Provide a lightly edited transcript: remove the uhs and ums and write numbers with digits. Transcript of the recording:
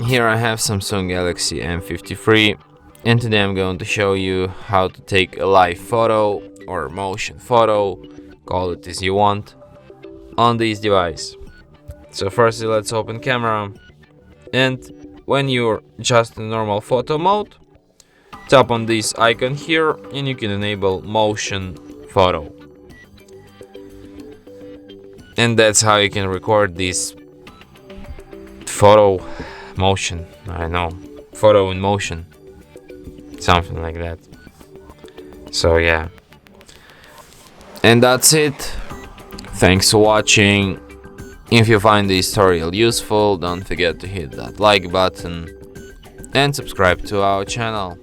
Here I have Samsung Galaxy M53, and today I'm going to show you how to take a live photo or motion photo, call it as you want, on this device. So firstly, let's open camera, and when you're just in normal photo mode, tap on this icon here and you can enable motion photo. And that's how you can record this photo motion, I know, photo in motion, something like that. So yeah, and that's it. Thanks for watching. If you find this tutorial useful, don't forget to hit that like button and subscribe to our channel.